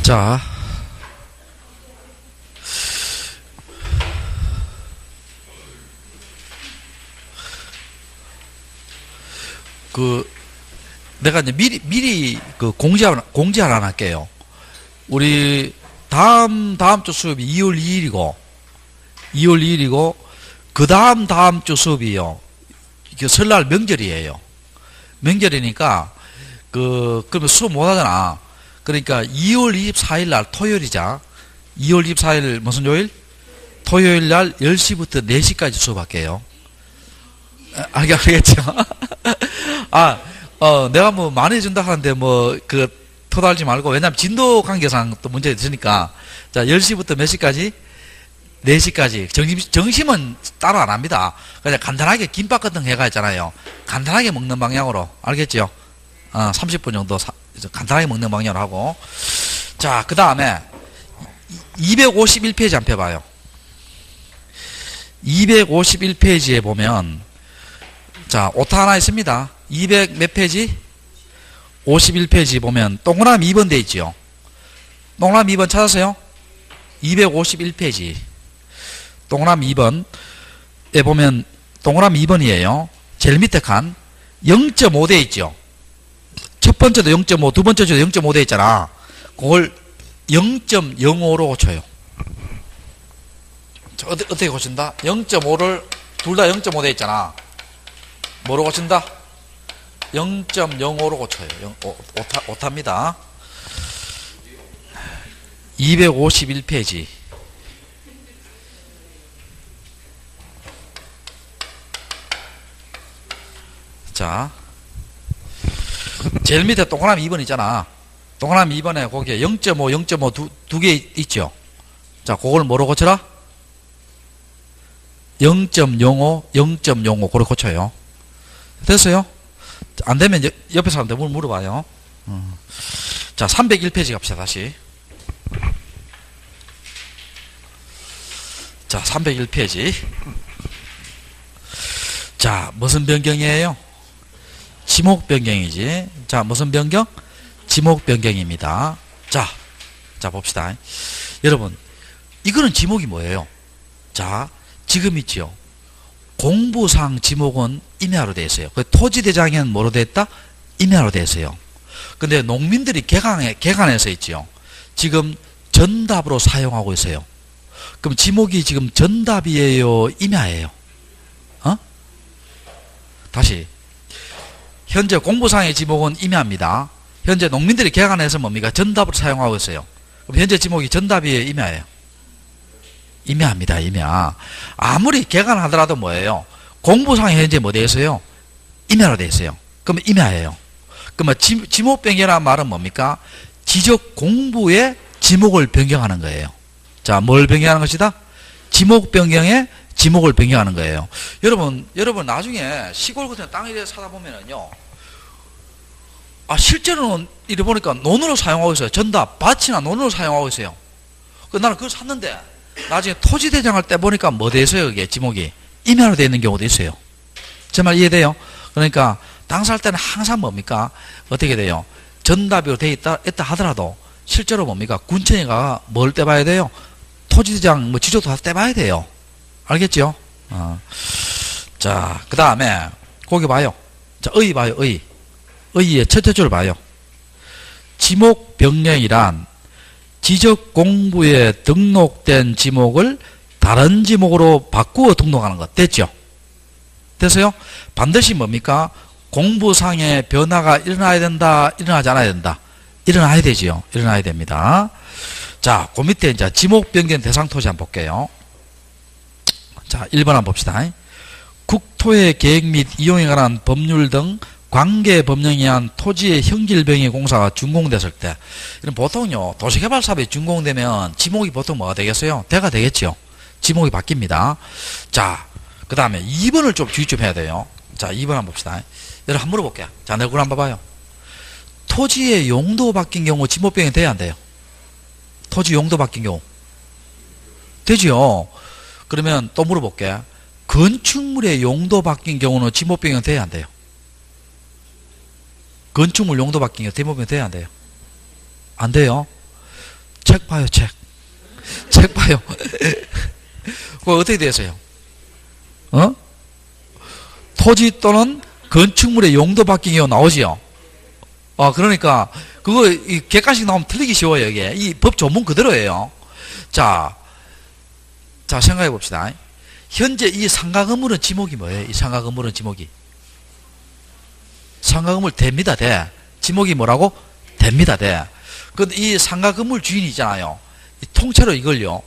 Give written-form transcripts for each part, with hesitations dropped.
자, 내가 이제 미리 공지 하나 할게요. 우리 다음 주 수업이 2월 2일이고, 그 다음 주 수업이요. 설날 명절이에요. 명절이니까, 그러면 수업 못 하잖아. 그러니까 2월 24일 날 토요일이자, 2월 24일 무슨 요일? 토요일 날 10시부터 4시까지 수업할게요. 알겠죠? 내가 뭐 많이 준다 하는데 토달지 말고, 왜냐면 진도 관계상 또 문제가 있으니까. 자, 10시부터 몇 시까지? 4시까지. 정심은 따로 안 합니다. 그냥 간단하게 김밥 같은 거 해가 있잖아요. 간단하게 먹는 방향으로. 알겠죠? 30분 정도 간단하게 먹는 방향으로 하고. 자, 그 다음에 251페이지 한번 펴봐요. 251페이지에 보면, 자, 오타 하나 있습니다. 200 몇 페이지? 51페이지 보면 동그라미 2번 돼 있죠. 동그라미 2번 찾았어요? 251페이지. 동그라미 2번에 보면 동그라미 2번이에요. 제일 밑에 칸 0.5 돼 있죠. 첫 번째도 0.5, 두 번째도 0.5 돼 있잖아. 그걸 0.05로 고쳐요. 자, 어떻게 고친다? 0.5를 둘 다 0.5 돼 있잖아. 뭐로 고친다? 0.05로 고쳐요. 오타입니다. 251페이지. 자, 제일 밑에 동그라미 2번 있잖아. 동그라미 2번에 거기에 0.5, 0.5 두 개 있죠. 자, 그걸 뭐로 고쳐라? 0.05, 0.05 그걸 고쳐요. 됐어요? 안 되면 옆에 사람들 물어봐요. 자, 301페이지 갑시다, 다시. 자, 301페이지. 자, 무슨 변경이에요? 지목 변경이지. 자, 무슨 변경? 지목 변경입니다. 자, 봅시다. 여러분, 이거는 지목이 뭐예요? 자, 지금 있죠. 공부상 지목은 임야로 되어 있어요. 토지대장에는 뭐로 되어 있다? 임야로 되어 있어요. 근데 농민들이 개간해서 있죠. 지금 전답으로 사용하고 있어요. 그럼 지목이 지금 전답이에요? 임야예요? 다시. 현재 공부상의 지목은 임야입니다. 현재 농민들이 개간해서 뭡니까? 전답으로 사용하고 있어요. 그럼 현재 지목이 전답이에요? 임야예요? 임야입니다. 임야. 아무리 개간하더라도 뭐예요? 공부상에 현재 뭐 되어 있어요? 임야로 되어 있어요. 그러면 임야예요. 그러면 지목 변경이라는 말은 뭡니까? 지적 공부의 지목을 변경하는 거예요. 자, 뭘 변경하는 것이다? 지목 변경에 지목을 변경하는 거예요. 여러분 나중에 시골 같은 땅에 사다 보면은요, 실제로는 이래 보니까 논으로 사용하고 있어요. 전답, 밭이나 논으로 사용하고 있어요. 나는 그걸 샀는데, 나중에 토지대장을 떼보니까 뭐 돼 있어요? 이게 지목이 임야로 되어 있는 경우도 있어요. 제 말 이해돼요? 그러니까 땅 살 때는 항상 뭡니까? 어떻게 돼요? 전답으로 되어 있다 하더라도 실제로 뭡니까? 군청에가 뭘 떼봐야 돼요? 토지대장 지적도 다 떼봐야 돼요. 알겠죠? 자, 그 다음에 거기 봐요. 자, 의 봐요. 의의 첫째 줄 봐요. 지목 변경이란 지적 공부에 등록된 지목을 다른 지목으로 바꾸어 등록하는 것. 됐죠? 됐어요? 반드시 뭡니까? 공부상의 변화가 일어나야 된다? 일어나지 않아야 된다? 일어나야 되지요. 일어나야 됩니다. 자, 그 밑에 이제 지목 변경 대상 토지 한번 볼게요. 자, 1번 한번 봅시다. 국토의 계획 및 이용에 관한 법률 등 관계 법령에 의한 토지의 형질병의 공사가 준공됐을 때, 이런 보통요, 도시개발사업이 준공되면 지목이 보통 뭐가 되겠어요? 대가 되겠죠. 지목이 바뀝니다. 자, 그 다음에 2번을 좀 주의 좀 해야 돼요. 자, 2번 한번 봅시다. 여러분 한번 물어볼게요. 자, 내 글 한번 봐봐요. 토지의 용도 바뀐 경우 지목 변경이 돼야 안 돼요? 토지 용도 바뀐 경우 되지요. 그러면 또 물어볼게. 건축물의 용도 바뀐 경우는 지목 변경 돼야 안 돼요? 건축물 용도 바뀐 경우 지목 변경 돼야 안 돼요? 안 돼요. 책 봐요, 책. 책 봐요. 그거 어떻게 되세요? 토지 또는 건축물의 용도 바뀐 경우 나오지요. 그러니까, 그거, 객관식 나오면 틀리기 쉬워요, 이게. 이 법 조문 그대로예요. 자, 생각해 봅시다. 현재 이 상가 건물은 지목이 뭐예요? 이 상가 건물은 지목이. 상가 건물 됩니다, 돼. 지목이 뭐라고? 됩니다, 돼. 근데 이 상가 건물 주인이 있잖아요. 통째로 이걸요,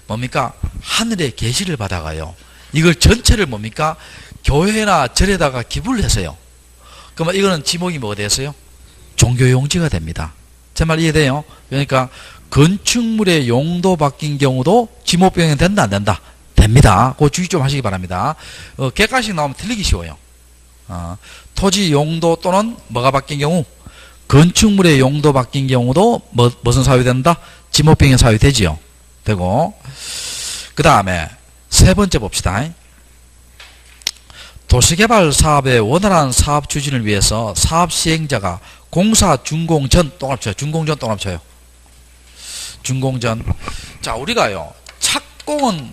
뭡니까? 하늘의 계시를 받아가요. 이걸 전체를 뭡니까? 교회나 절에다가 기부를 했어요. 그러면 이거는 지목이 뭐가 됐어요? 종교용지가 됩니다. 제 말 이해돼요? 그러니까 건축물의 용도 바뀐 경우도 지목 변경이 된다, 안 된다? 됩니다. 그거 주의 좀 하시기 바랍니다. 객관식 나오면 틀리기 쉬워요. 토지 용도 또는 뭐가 바뀐 경우, 건축물의 용도 바뀐 경우도 무슨 사유 된다? 지목 변경 사유 되지요. 되고, 그 다음에 세 번째 봅시다. 도시개발 사업의 원활한 사업 추진을 위해서 사업 시행자가 공사 준공 전 동합쳐요. 준공 전 동합쳐요. 준공 전. 자, 우리가요, 착공은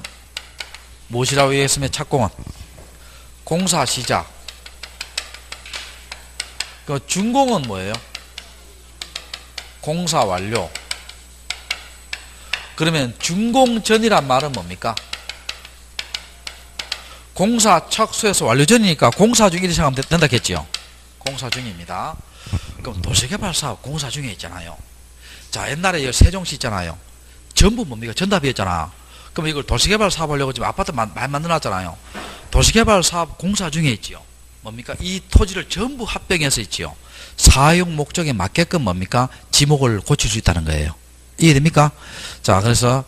무엇이라고 얘기했으면 착공은 공사 시작. 그 준공은 뭐예요? 공사 완료. 그러면 준공 전이란 말은 뭡니까? 공사 착수해서 완료 전이니까 공사 중 이렇게 생각하면 된다겠지요. 공사 중입니다. 그럼 도시개발 사업 공사 중에 있잖아요. 자, 옛날에 세종시 있잖아요. 전부 뭡니까? 전답이었잖아. 그럼 이걸 도시개발 사업 하려고 지금 아파트 많이 만들어놨잖아요. 도시개발 사업 공사 중에 있지요. 뭡니까? 이 토지를 전부 합병해서 있지요. 사용 목적에 맞게끔 뭡니까? 지목을 고칠 수 있다는 거예요. 이해됩니까? 자, 그래서,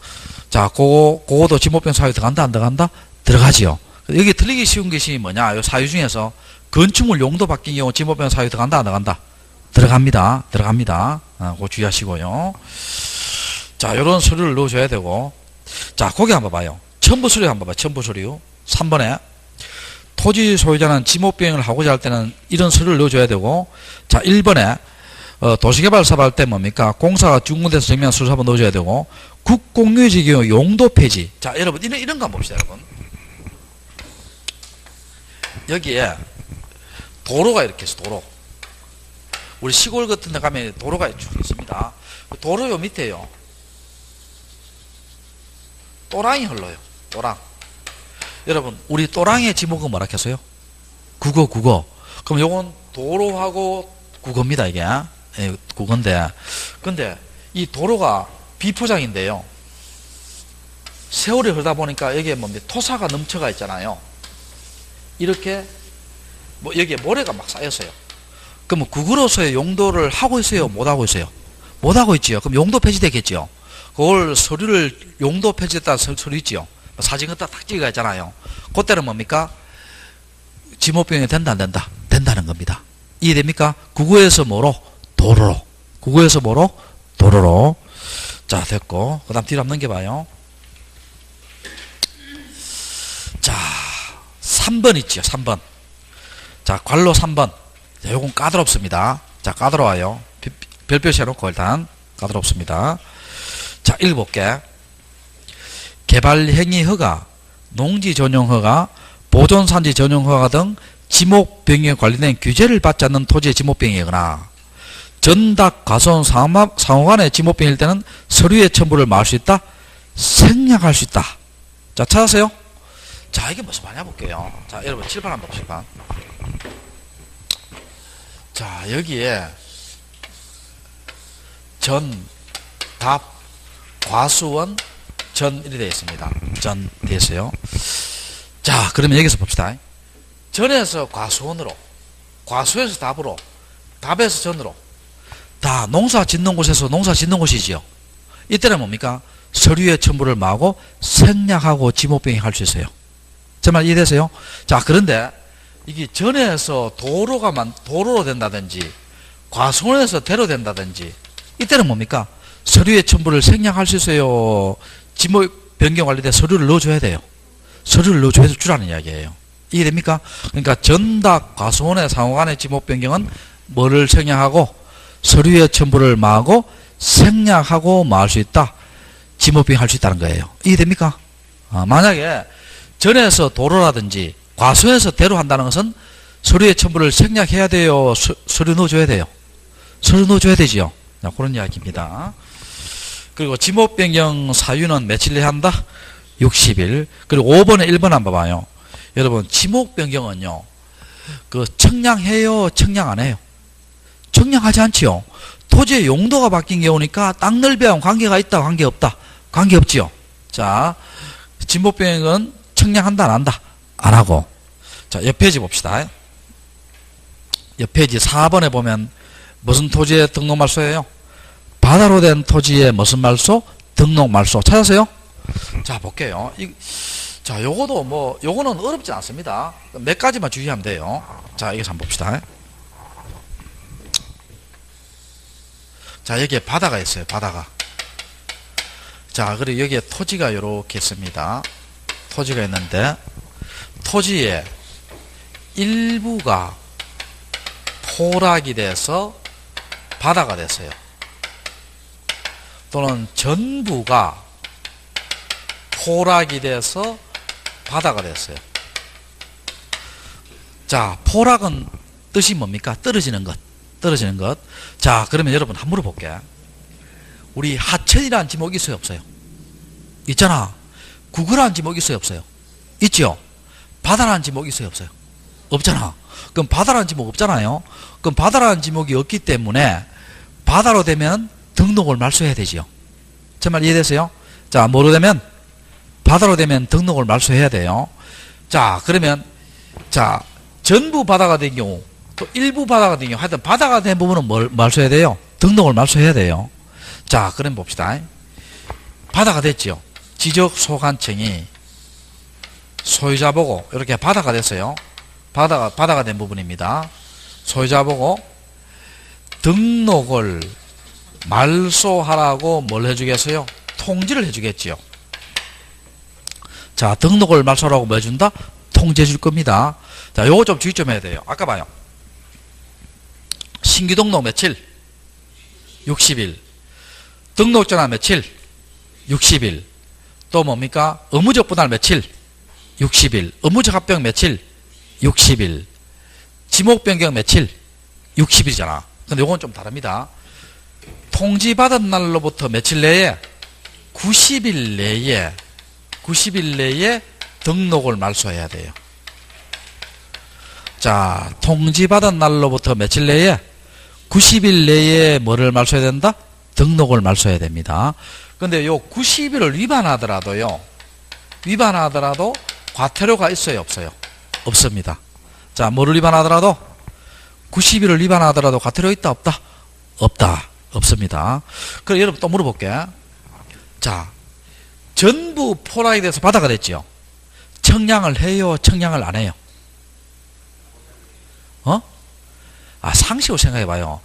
자, 그거도 지목변 사유 들어간다, 안 들어간다? 들어가지요. 여기 틀리기 쉬운 것이 뭐냐? 요 사유 중에서 건축물 용도 바뀐 경우 지목변 사유 들어간다, 안 들어간다? 들어갑니다. 들어갑니다. 그거 주의하시고요. 자, 요런 서류를 넣어줘야 되고. 자, 거기 한번 봐요. 첨부 서류 한번 봐요. 첨부 서류. 3번에. 토지 소유자는 지목변경을 하고자 할 때는 이런 서류를 넣어줘야 되고. 자, 1번에. 도시개발 사업 할 때 뭡니까? 공사가 준공돼서 정리한 서류 한번 넣어줘야 되고. 국공유지 경우 용도 폐지. 자, 여러분, 이런 거 한번 봅시다, 여러분. 여기에 도로가 이렇게 있어, 도로. 우리 시골 같은 데 가면 도로가 쭉 있습니다. 도로 요 밑에요. 또랑이 흘러요. 또랑. 여러분, 우리 또랑의 지목은 뭐라 했어요? 국어. 그럼 요건 도로하고 국어입니다, 이게. 예, 국어인데. 근데 이 도로가 비포장인데요. 세월이 흐르다 보니까 여기에 뭡니까? 토사가 넘쳐가 있잖아요. 이렇게, 여기에 모래가 막 쌓였어요. 그러면 국어로서의 용도를 하고 있어요? 못 하고 있어요? 못 하고 있지요. 그럼 용도 폐지되겠지요. 그걸 서류를 용도 폐지됐다는 서류 있지요. 사진 갖다 탁 찍어가 있잖아요. 그때는 뭡니까? 지목변경이 된다, 안 된다? 된다는 겁니다. 이해됩니까? 국어에서 뭐로? 도로로. 국어에서 뭐로? 도로로. 자, 됐고. 그 다음 뒤로 한번 넘겨봐요. 자, 3번 있죠, 3번. 자, 관로 3번. 자, 요건 까다롭습니다. 자, 까다로워요. 별표시 해놓고 일단 까다롭습니다. 자, 읽어볼게. 개발행위 허가, 농지 전용 허가, 보존산지 전용 허가 등 지목 변경에 관련된 규제를 받지 않는 토지의 지목 변경이거나 전답 과손 상호 간의 지목 변경일 때는 서류의 첨부를 막을 수 있다, 생략할 수 있다. 자, 찾았어요? 자, 이게 무슨 말이냐 볼게요. 자, 여러분 칠판 한번 칠판. 자, 여기에 전, 답, 과수원, 전 이렇게 되어 있습니다. 전 되어 있어요. 자, 그러면 여기서 봅시다. 전에서 과수원으로, 과수에서 답으로, 답에서 전으로 다 농사 짓는 곳에서 농사 짓는 곳이지요. 이때는 뭡니까? 서류의 첨부를 막고 생략하고 지목변경 할 수 있어요. 제 말 이해되세요? 자, 그런데 이게 전에서 도로로 된다든지 과수원에서 대로 된다든지 이때는 뭡니까? 서류의 첨부를 생략할 수 있어요. 지목 변경 관련된 서류를 넣어줘야 돼요. 서류를 넣어줘야 주라는 이야기예요. 이해됩니까? 그러니까 전답 과수원의 상호 간의 지목 변경은 뭐를 생략하고 서류의 첨부를 막고 생략하고 뭐 할 수 있다? 지목병 할 수 있다는 거예요. 이해됩니까? 만약에 전에서 도로라든지 과수에서 대로 한다는 것은 서류의 첨부를 생략해야 돼요? 서류 넣어줘야 돼요? 서류 넣어줘야 되지요. 자, 그런 이야기입니다. 그리고 지목 변경 사유는 며칠 내에 한다? 60일. 그리고 5번에 1번 한번 봐봐요. 여러분, 지목 변경은요, 그 청량해요? 청량 안 해요? 청량하지 않지요. 토지의 용도가 바뀐 경우니까 땅 넓이하고 관계가 있다, 관계 없다? 관계 없지요. 자, 지목 변경은 청량한다, 안 한다? 안 하고. 자, 옆 페이지 봅시다. 옆 페이지 4번에 보면 무슨 토지의 등록 말소예요? 바다로 된 토지의 무슨 말소? 등록 말소. 찾았어요? 자, 볼게요. 자, 요거는 어렵지 않습니다. 몇 가지만 주의하면 돼요. 자, 이거 한번 봅시다. 자, 여기에 바다가 있어요. 바다가. 자, 그리고 여기에 토지가 이렇게 있습니다. 토지가 있는데, 토지의 일부가 포락이 돼서 바다가 됐어요. 또는 전부가 포락이 돼서 바다가 됐어요. 자, 포락은 뜻이 뭡니까? 떨어지는 것. 떨어지는 것. 자, 그러면 여러분 한번 물어볼게. 우리 하천이라는 지목이 있어요, 없어요? 있잖아. 구구라는 지목이 있어요, 없어요? 있죠? 바다라는 지목이 있어요, 없어요? 없잖아. 그럼 바다라는 지목 없잖아요. 그럼 바다라는 지목이 없기 때문에 바다로 되면 등록을 말소해야 되지요. 제 말 이해되세요? 자, 뭐로 되면? 바다로 되면 등록을 말소해야 돼요. 자, 그러면 자, 전부 바다가 된 경우, 또 일부 바다가 된 경우, 하여튼 바다가 된 부분은 뭘 말소해야 돼요? 등록을 말소해야 돼요. 자, 그럼 봅시다. 바다가 됐죠. 지적소관청이 소유자 보고 이렇게 바다가 됐어요. 바다가 된 부분입니다. 소유자 보고 등록을 말소하라고 뭘 해주겠어요? 통지를 해주겠지요. 자, 등록을 말소하라고 뭐 해준다? 통지해 줄 겁니다. 자, 요거 좀 주의 좀 해야 돼요. 아까 봐요. 신규 등록 며칠? 60일. 등록전화 며칠? 60일. 또 뭡니까? 의무적 분할 며칠? 60일. 의무적 합병 며칠? 60일. 지목 변경 며칠? 60일이잖아. 근데 요건 좀 다릅니다. 통지 받은 날로부터 며칠 내에? 90일 내에 등록을 말소해야 돼요. 자, 통지 받은 날로부터 며칠 내에? 90일 내에 뭐를 말소해야 된다? 등록을 말소해야 됩니다. 근데 요 90일을 위반하더라도 과태료가 있어요, 없어요? 없습니다. 자, 뭐를 위반하더라도? 90일을 위반하더라도 과태료 있다, 없다? 없다. 없습니다. 그럼 여러분 또 물어볼게. 자, 전부 포락이 돼서 바다가 됐죠. 청량을 해요, 청량을 안 해요? 상식으로 생각해봐요.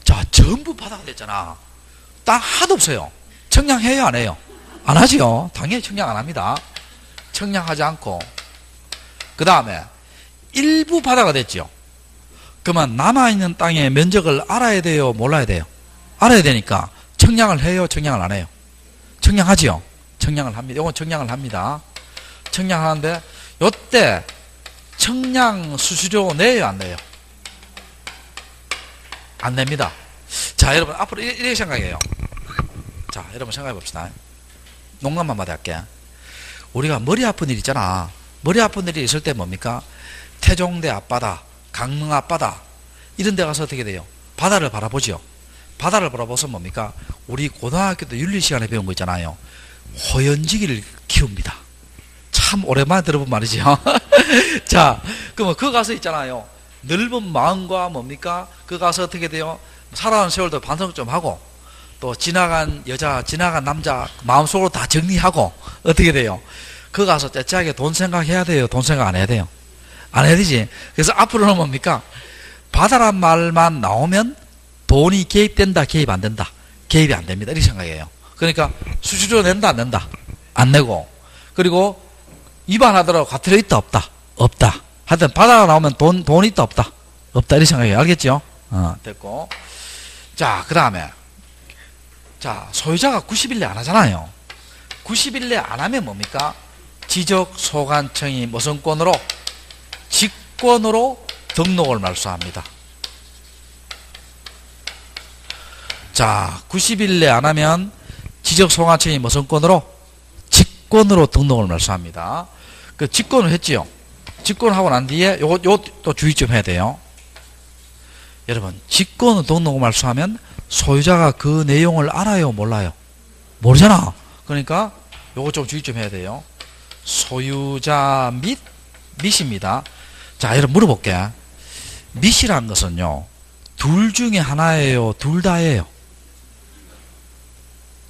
자, 전부 바다가 됐잖아. 땅 하나도 없어요. 청량해요, 안 해요? 안 하지요. 당연히 청량 안 합니다. 청량하지 않고. 그 다음에 일부 바다가 됐죠. 그러면 남아있는 땅의 면적을 알아야 돼요, 몰라야 돼요? 알아야 되니까 청량을 해요, 청량을 안 해요? 청량하지요. 청량을 합니다. 이건 청량을 합니다. 청량하는데 요때 청량 수수료 내요, 안 내요? 안 냅니다. 자, 여러분 앞으로 이렇게 생각해요. 자, 여러분 생각해 봅시다. 농담만 마다 할게. 우리가 머리 아픈 일 있잖아. 머리 아픈 일이 있을 때 뭡니까? 태종대 앞바다, 강릉 앞바다 이런 데 가서 어떻게 돼요? 바다를 바라보죠. 바다를 바라보서 뭡니까? 우리 고등학교 때 윤리 시간에 배운 거 있잖아요. 호연지기를 키웁니다. 참 오랜만에 들어본 말이죠. 자, 그러면 그 가서 있잖아요. 넓은 마음과 뭡니까? 그 가서 어떻게 돼요? 살아온 세월도 반성 좀 하고 또 지나간 여자, 지나간 남자 마음속으로 다 정리하고 어떻게 돼요? 그 가서 째째하게 돈 생각해야 돼요? 돈 생각 안 해야 돼요? 안 해야 되지. 그래서 앞으로는 뭡니까? 바다란 말만 나오면 돈이 개입된다, 개입 안 된다? 개입이 안 됩니다. 이렇게 생각해요. 그러니까 수수료 낸다, 안 낸다? 안 내고. 그리고 위반하더라도 과태료 있다, 없다? 없다. 하여튼 바다가 나오면 돈 있다, 없다? 없다. 이렇게 생각해요. 알겠죠? 됐고. 자, 그 다음에 자, 소유자가 90일 내 안 하잖아요. 90일 내 안 하면 뭡니까? 지적소관청이 무슨 권으로? 직권으로 등록을 말소합니다. 자, 90일 내 안 하면 지적소관청이 무슨 권으로? 직권으로 등록을 말소합니다. 그 직권을 했지요. 직권하고 난 뒤에 요거 또 주의 좀 해야 돼요. 여러분, 직권으로 등록을 말소하면 소유자가 그 내용을 알아요, 몰라요? 모르잖아. 그러니까 요거 좀 주의 좀 해야 돼요. 소유자 및입니다. 자, 여러분 물어볼게. 및이라는 것은요, 둘 중에 하나예요, 둘 다예요?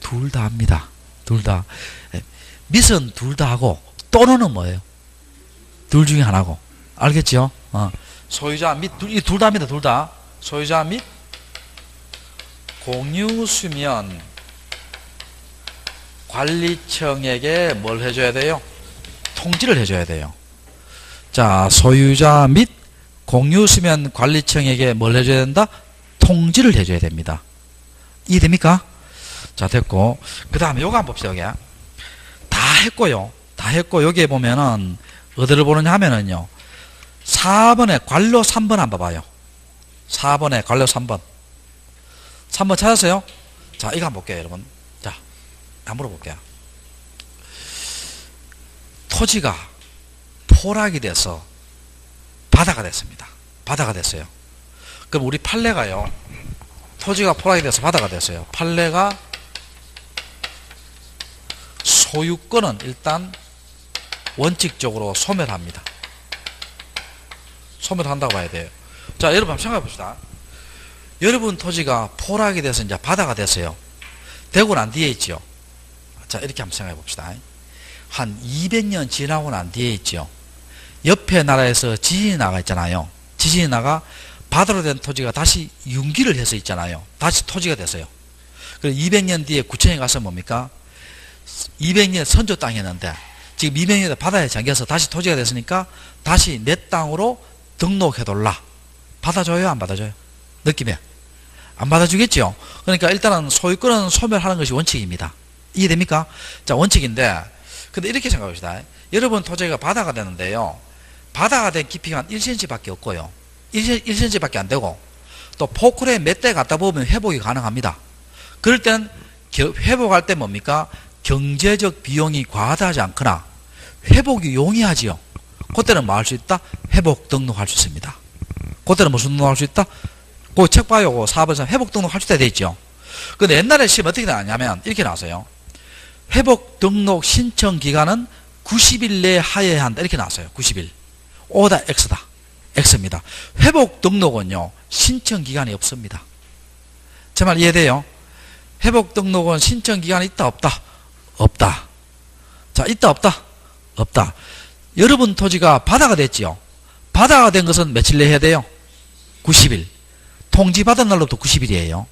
둘 다 합니다. 둘 다. 밋은 둘 다 하고 또는은 뭐예요? 둘 중에 하나고. 알겠죠? 소유자 및, 이 둘 다 합니다. 둘 다. 소유자 및 공유수면 관리청에게 뭘 해줘야 돼요? 통지를 해줘야 돼요. 자, 소유자 및 공유수면 관리청에게 뭘 해줘야 된다? 통지를 해줘야 됩니다. 이해됩니까? 자, 됐고. 그 다음에 요거 한번 봅시다. 여기. 다 했고요. 다 했고, 여기에 보면은, 어디를 보느냐 하면은요, 4번에 관료 3번 한번 봐봐요. 4번에 관료 3번. 3번 찾았어요? 자, 이거 한번 볼게요, 여러분. 자, 한번 물어볼게요. 토지가 포락이 돼서 바다가 됐습니다. 바다가 됐어요. 그럼 우리 판례가요, 토지가 포락이 돼서 바다가 됐어요. 판례가 소유권은 일단 원칙적으로 소멸합니다. 소멸한다고 봐야 돼요. 자, 여러분 한번 생각해 봅시다. 여러분 토지가 포락이 돼서 이제 바다가 됐어요. 되고 난 뒤에 있죠. 자, 이렇게 한번 생각해 봅시다. 한 200년 지나고 난 뒤에 있죠. 옆에 나라에서 지진이 나가 있잖아요. 지진이 나가 바다로 된 토지가 다시 융기를 해서 있잖아요. 다시 토지가 됐어요. 그래서 200년 뒤에 구청에 가서 뭡니까? 200년 선조 땅이었는데 지금 200년 바다에 잠겨서 다시 토지가 됐으니까 다시 내 땅으로 등록해둘라. 받아줘요? 안 받아줘요? 느낌에 안 받아주겠죠. 그러니까 일단은 소유권은 소멸하는 것이 원칙입니다. 이해됩니까? 자, 원칙인데 근데 이렇게 생각합시다. 여러분 토지가 바다가 되는데요, 바다가 된 깊이가 한 1cm 밖에 없고요, 1cm 밖에 안 되고, 또 포크레인 몇 대 갖다 보면 회복이 가능합니다. 그럴 때는 회복할 때 뭡니까? 경제적 비용이 과다하지 않거나 회복이 용이하지요. 그때는 뭐 할 수 있다? 회복 등록할 수 있습니다. 그때는 무슨 등록할 수 있다? 그 책 봐요. 4번에서 회복 등록할 수 있다 돼 있죠. 근데 옛날에 시험 어떻게 나왔냐면 이렇게 나왔어요. 회복 등록 신청 기간은 90일 내에 하여야 한다. 이렇게 나왔어요. 90일. O다 X다. X입니다. 회복 등록은요, 신청 기간이 없습니다. 제 말 이해돼요? 회복 등록은 신청 기간이 있다 없다? 없다. 자, 있다 없다? 없다. 여러분 토지가 바다가 됐지요. 바다가 된 것은 며칠 내에 해야 돼요? 90일. 통지받은 날로부터 90일이에요.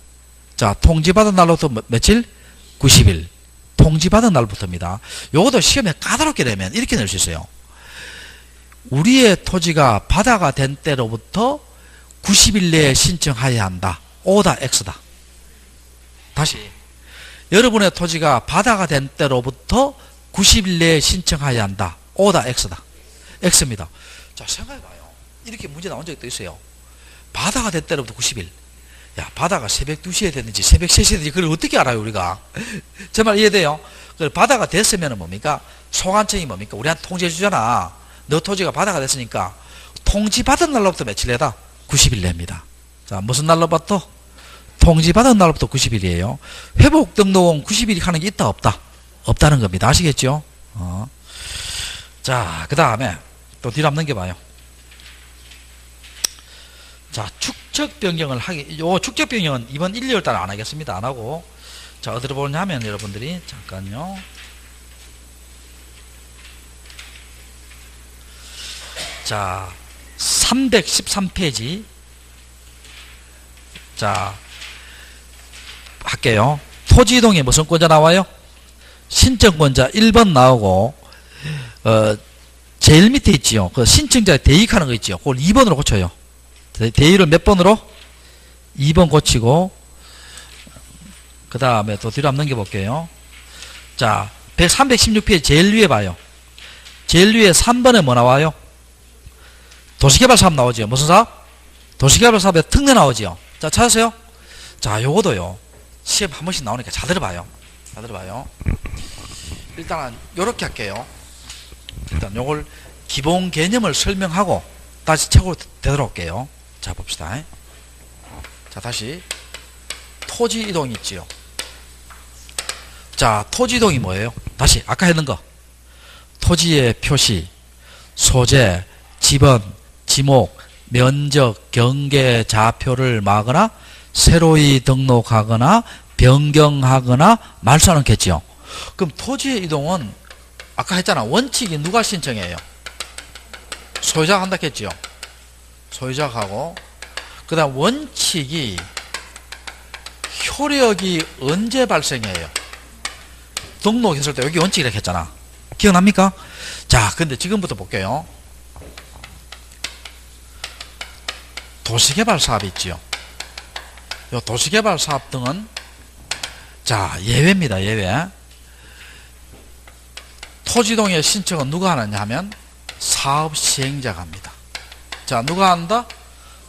자, 통지받은 날로부터 며칠? 90일. 통지받은 날부터입니다. 요것도 시험에 까다롭게 되면 이렇게 낼 수 있어요. 우리의 토지가 바다가 된 때로부터 90일 내에 신청하여야 한다. O다 X다. 다시, 여러분의 토지가 바다가 된 때로부터 90일 내에 신청하여야 한다. O다 X다. X입니다. 자, 생각해봐요. 이렇게 문제 나온 적도 있어요. 바다가 된 때로부터 90일. 야, 바다가 새벽 2시에 됐는지 새벽 3시에 됐는지 그걸 어떻게 알아요, 우리가? 제 말 이해돼요? 바다가 됐으면 뭡니까? 소관청이 뭡니까? 우리한테 통지해 주잖아. 너 토지가 바다가 됐으니까 통지받은 날로부터 며칠 내다? 90일 냅니다. 자, 무슨 날로부터? 통지받은 날로부터 90일이에요. 회복 등록은 90일이 하는 게 있다 없다? 없다는 겁니다. 아시겠죠? 자, 그 다음에 또 뒤로 한번 넘겨봐요. 자, 축적 변경을 요 축적 변경은 이번 1, 2월 달에 안 하겠습니다. 안 하고. 자, 어디로 보냐 하면 여러분들이, 잠깐요. 자, 313페이지. 자, 할게요. 토지이동에 무슨 권자 나와요? 신청권자 1번 나오고, 제일 밑에 있지요. 그 신청자에 대입하는 거 있지요. 그걸 2번으로 고쳐요. 대의를 몇 번으로? 2번 고치고, 그 다음에 또 뒤로 한번 넘겨볼게요. 자, 316페이지 제일 위에 봐요. 제일 위에 3번에 뭐 나와요? 도시개발 사업 나오죠. 무슨 사업? 도시개발 사업에 특례 나오죠. 자, 찾으세요. 자, 요거도요. 시험 한 번씩 나오니까 잘 들어봐요. 잘 들어봐요. 일단은 요렇게 할게요. 일단 요걸 기본 개념을 설명하고 다시 책으로 되돌아올게요. 자, 봅시다. 자, 다시 토지 이동이 있지요. 자, 토지 이동이 뭐예요? 다시 아까 했는 거. 토지의 표시, 소재, 지번, 지목, 면적, 경계, 좌표를 마거나 새로이 등록하거나 변경하거나 말소하는겠지요. 그럼 토지의 이동은 아까 했잖아. 원칙이 누가 신청해요? 소유자가 한다 했지요. 소유자가 하고 그 다음 원칙이 효력이 언제 발생해요? 등록했을 때 여기 원칙이라고 했잖아. 기억납니까? 자, 근데 지금부터 볼게요. 도시개발 사업이 있지요. 요 도시개발 사업 등은 자, 예외입니다. 예외. 토지동의 신청은 누가 하느냐 하면 사업시행자가 합니다. 자, 누가 한다?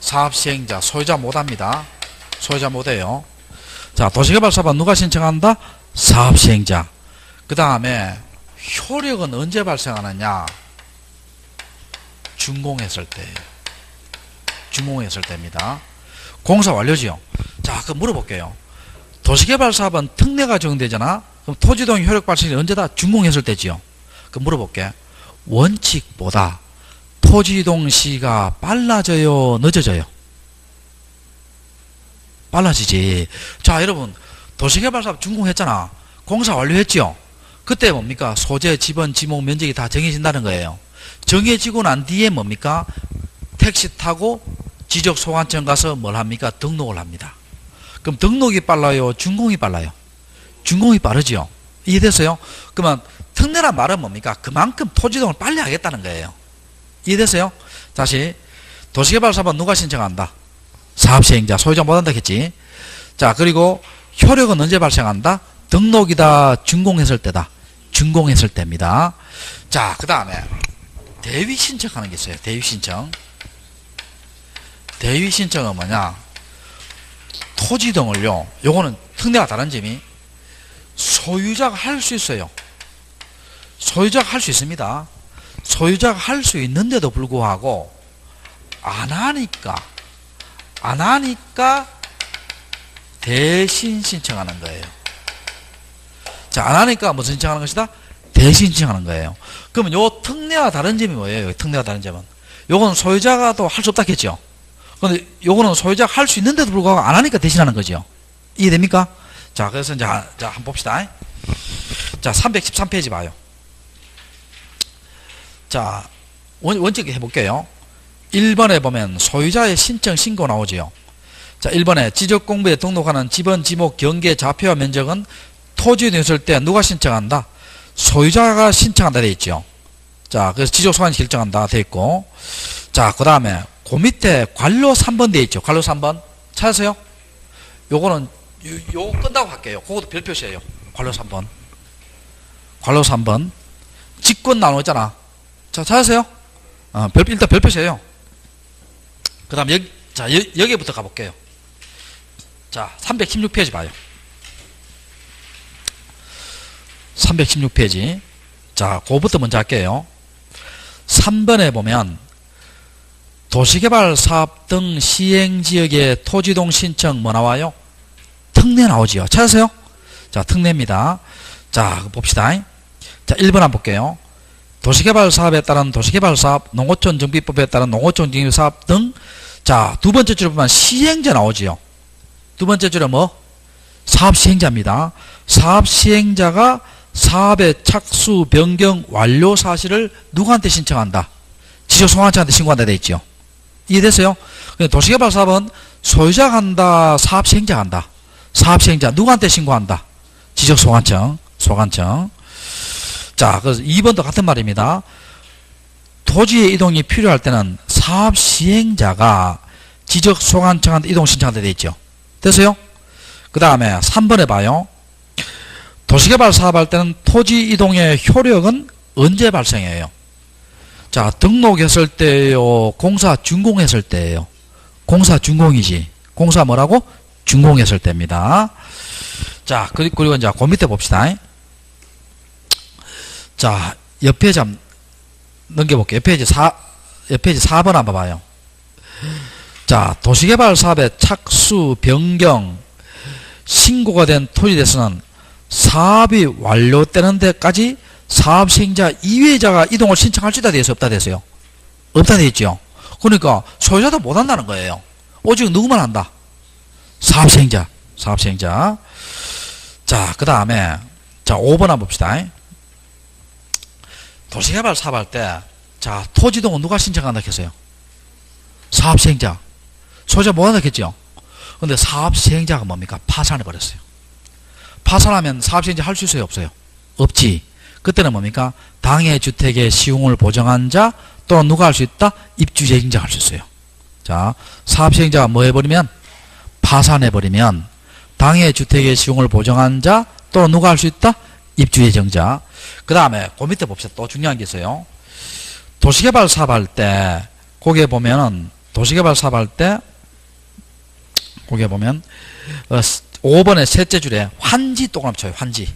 사업시행자. 소유자 못합니다. 소유자 못해요. 자, 도시개발 사업은 누가 신청한다? 사업시행자. 그 다음에 효력은 언제 발생하느냐? 준공했을 때예요. 준공했을 때입니다. 공사 완료지요. 자, 그럼 물어볼게요. 도시개발 사업은 특례가 적용되잖아. 그럼 토지동 효력 발생이 언제다? 준공했을 때지요. 그럼 물어볼게. 원칙보다 토지이동 시가 빨라져요? 늦어져요? 빨라지지. 자, 여러분 도시개발 사업 준공했잖아. 공사 완료했지요. 그때 뭡니까? 소재, 지번, 지목, 면적이 다 정해진다는 거예요. 정해지고 난 뒤에 뭡니까? 택시 타고 지적소관청 가서 뭘 합니까? 등록을 합니다. 그럼 등록이 빨라요? 준공이 빨라요? 준공이 빠르지요. 이해됐어요? 그러면 특례란 말은 뭡니까? 그만큼 토지동을 빨리 하겠다는 거예요. 이해됐어요? 다시 도시개발 사업은 누가 신청한다? 사업시행자. 소유자 못한다 했지. 자, 그리고 효력은 언제 발생한다? 등록이다. 준공했을 때다. 준공했을 때입니다. 자, 그 다음에 대위 신청하는 게 있어요. 대위 신청. 대위 신청은 뭐냐? 토지 등을요. 요거는 특례가 다른 점이 소유자가 할 수 있어요. 소유자가 할 수 있습니다. 소유자가 할 수 있는데도 불구하고 안 하니까 대신 신청하는 거예요. 자, 안 하니까 무슨 신청하는 것이다? 대신 신청하는 거예요. 그러면 요 특례와 다른 점이 뭐예요? 특례와 다른 점은 요건 소유자가 또 할 수 없다 했죠. 근데 요거는 소유자가 할 수 있는데도 불구하고 안 하니까 대신하는 거죠. 이해됩니까? 자, 그래서 이제 한번 봅시다. 자, 313페이지 봐요. 자, 원칙 해볼게요. 1번에 보면 소유자의 신청 신고 나오지요. 자, 1번에 지적공부에 등록하는 지번, 지목, 경계, 좌표와 면적은 토지에 있을 때 누가 신청한다? 소유자가 신청한다 되어 있죠. 자, 그래서 지적소관이 결정한다 되어 있고. 자, 그 다음에 그 밑에 관로 3번 되어 있죠. 관로 3번 찾으세요. 요거는 요 끝나고 할게요. 그것도 별표시예요. 관로 3번. 관로 3번. 직권 나눠 있잖아. 자, 찾으세요. 일단 별표시예요. 그 다음 여기부터 가볼게요. 자, 316페이지 봐요. 316페이지. 자, 그거부터 먼저 할게요. 3번에 보면 도시개발 사업 등 시행지역의 토지동 신청 뭐 나와요? 특례 나오지요. 찾으세요. 자, 특례입니다. 자, 봅시다. 자, 1번 한번 볼게요. 도시개발 사업에 따른 도시개발 사업, 농어촌 정비법에 따른 농어촌 정비 사업 등. 자, 두 번째 줄에 보면 시행자 나오지요. 두 번째 줄에 뭐? 사업 시행자입니다. 사업 시행자가 사업의 착수, 변경, 완료 사실을 누구한테 신청한다? 지적소관청한테 신고한다 되어 있죠. 이해됐어요? 도시개발 사업은 소유자가 한다, 사업 시행자가 한다. 사업 시행자 누구한테 신고한다? 지적소관청, 소관청. 자, 그래서 2번도 같은 말입니다. 토지의 이동이 필요할 때는 사업 시행자가 지적소관청한테 이동 신청한다 되어 있죠. 됐어요? 그 그 다음에 3번에 봐요. 도시개발 사업할 때는 토지 이동의 효력은 언제 발생해요? 자, 등록했을 때예요? 공사 준공했을 때예요? 공사 준공이지. 공사 뭐라고? 준공했을 때입니다. 자, 그리고 이제 그 밑에 봅시다. 자, 옆 페이지 한번 넘겨볼게요. 옆 페이지 4번 한번 봐요. 자, 도시개발 사업의 착수, 변경, 신고가 된 토지대에서는 사업이 완료되는 데까지 사업 시행자 이외자가 이동을 신청할 수 있다 되어서 없다 되어서요? 없다 되어 있죠. 그러니까 소유자도 못 한다는 거예요. 오직 누구만 한다? 사업 시행자. 자, 그 다음에 자 5번 한번 봅시다. 도시개발 사업할 때 자, 토지 이동은 누가 신청한다 했어요? 사업 시행자. 소유자 못 한다 했죠. 근데 사업 시행자가 뭡니까? 파산해 버렸어요. 파산하면 사업 시행자 할 수 있어요? 없어요? 없지. 그때는 뭡니까? 당해 주택의 시공을 보정한 자 또는 누가 할 수 있다? 입주재정자가 할 수 있어요. 자, 사업 시행자가 뭐 해버리면? 파산해 버리면 당해 주택의 시공을 보정한 자 또는 누가 할 수 있다? 입주재정자. 그 다음에 그 밑에 봅시다. 또 중요한 게 있어요. 도시개발 사업할 때 거기에 보면은 도시개발 사업할 때 거기에 보면 5번의 셋째 줄에 환지 동그라미 쳐요. 환지.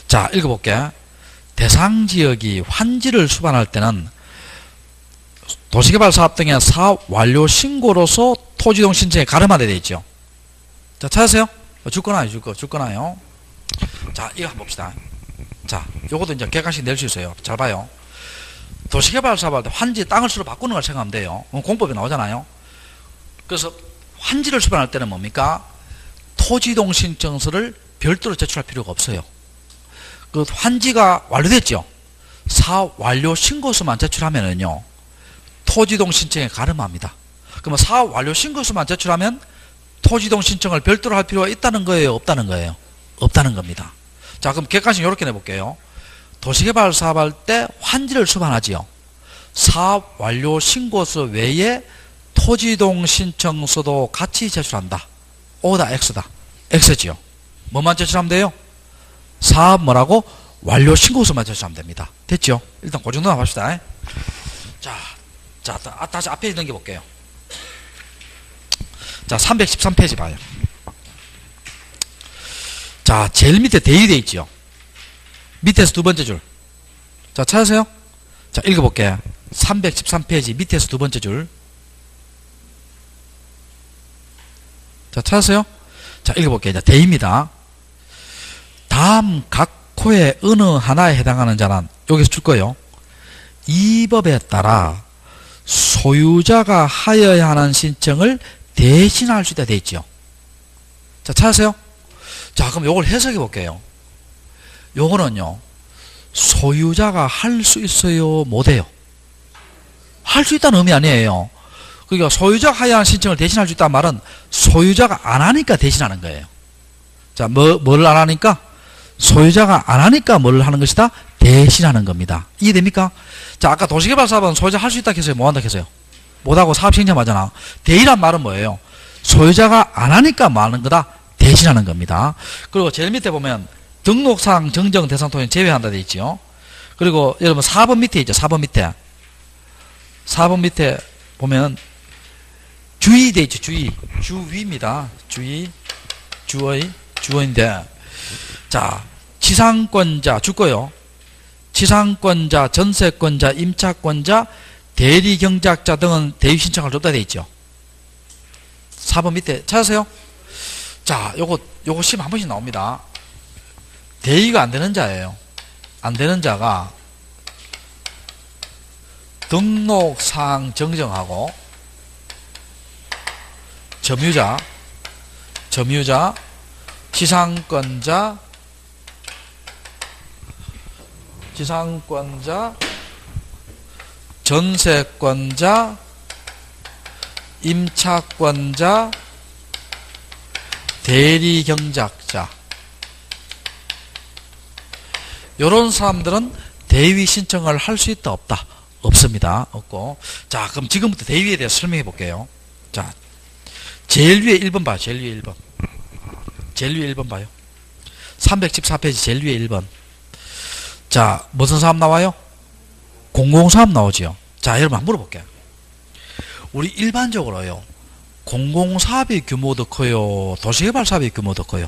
자, 읽어볼게. 대상지역이 환지를 수반할 때는 도시개발 사업 등의 사업 완료 신고로서 토지이동 신청에 가름하게 되어 있죠. 자, 찾으세요? 줄 거나요? 줄 거나요? 자, 이거 한번 봅시다. 자, 요것도 이제 객관식 낼 수 있어요. 잘 봐요. 도시개발 사업할 때 환지 땅을 수로 바꾸는 걸 생각하면 돼요. 공법이 나오잖아요. 그래서 환지를 수반할 때는 뭡니까? 토지이동 신청서를 별도로 제출할 필요가 없어요. 그 환지가 완료됐죠. 사업 완료 신고서만 제출하면은요, 토지이동 신청에 가름합니다. 그러면 사업 완료 신고서만 제출하면 토지이동 신청을 별도로 할 필요가 있다는 거예요? 없다는 거예요? 없다는 겁니다. 자, 그럼 객관식 이렇게 내볼게요. 도시개발 사업할 때 환지를 수반하지요. 사업 완료 신고서 외에 토지이동 신청서도 같이 제출한다. O다 X다. X지요. 뭐만 제출하면 돼요? 사업 뭐라고? 완료 신고서만 제출하면 됩니다. 됐죠? 일단 그 정도만 합시다. 자, 다시 앞에 넘겨볼게요. 자, 313페이지 봐요. 자, 제일 밑에 대입되어 있죠. 밑에서 두 번째 줄. 자, 찾으세요? 자, 읽어볼게요. 313페이지 밑에서 두 번째 줄. 자, 찾으세요? 자, 읽어볼게요. 자, 대입니다. 다음 각 호의 어느 하나에 해당하는 자는 여기서 줄 거예요. 이 법에 따라 소유자가 하여야 하는 신청을 대신할 수 있다 되어 있죠. 자, 찾으세요? 자, 그럼 요걸 해석해 볼게요. 요거는요, 소유자가 할 수 있어요? 못해요? 할 수 있다는 의미 아니에요. 그러니까 소유자가 하여야 하는 신청을 대신할 수 있다는 말은 소유자가 안 하니까 대신하는 거예요. 자, 뭘 안 하니까? 소유자가 안 하니까 뭘 하는 것이다? 대신하는 겁니다. 이해됩니까? 자, 아까 도시개발 사업은 소유자 할 수 있다 했어요? 못 한다 했어요? 못하고 사업 시행자 맞잖아. 대의란 말은 뭐예요? 소유자가 안 하니까 뭐 하는 거다? 대신하는 겁니다. 그리고 제일 밑에 보면 등록상 정정 대상 토지는 제외한다 되어 있죠. 그리고 여러분 4번 밑에 있죠. 4번 밑에. 4번 밑에 보면 주의 되어 있죠. 주의입니다. 주어인데, 자, 지상권자 줄거요. 지상권자, 전세권자, 임차권자, 대리경작자 등은 대위 신청할 수 없다 되어 있죠. 4번 밑에 찾으세요? 자, 요거 시험 한 번씩 나옵니다. 대위가 안 되는 자예요. 안 되는 자가 등록사항 정정하고 점유자, 지상권자, 전세권자, 임차권자, 대리경작자, 요런 사람들은 대위 신청을 할 수 있다 없다? 없습니다. 없고. 자, 그럼 지금부터 대위에 대해서 설명해 볼게요. 자, 제일 위에 1번 봐요. 제일 위에 1번. 제일 위에 1번 봐요. 314페이지 제일 위에 1번. 자, 무슨 사업 나와요? 공공사업 나오지요. 자, 여러분 한번 물어볼게요. 우리 일반적으로요, 공공사업의 규모도 커요? 도시개발 사업의 규모도 커요?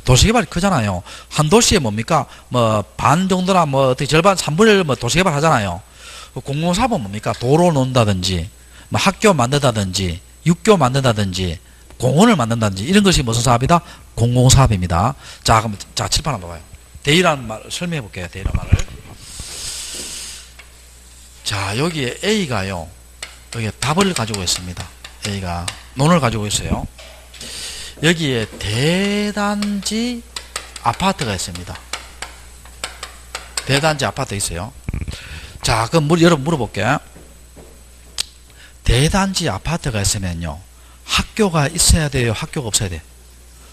도시개발이 크잖아요. 한 도시에 뭡니까? 뭐, 반 정도나 뭐, 어떻게 절반, 3분의 1 뭐, 도시개발 하잖아요. 공공사업은 뭡니까? 도로 놓는다든지, 뭐, 학교 만든다든지, 육교 만든다든지, 공원을 만든다든지, 이런 것이 무슨 사업이다? 공공사업입니다. 자, 그럼, 자, 칠판 한번 봐요. 대의라는 말, 설명해 볼게요. 대의라는 말을. 자, 여기에 A가요, 여기에 답을 가지고 있습니다. A가 논을 가지고 있어요. 여기에 대단지 아파트가 있습니다. 대단지 아파트 있어요. 자, 그럼 여러분 물어볼게요. 대단지 아파트가 있으면요, 학교가 있어야 돼요? 학교가 없어야 돼요?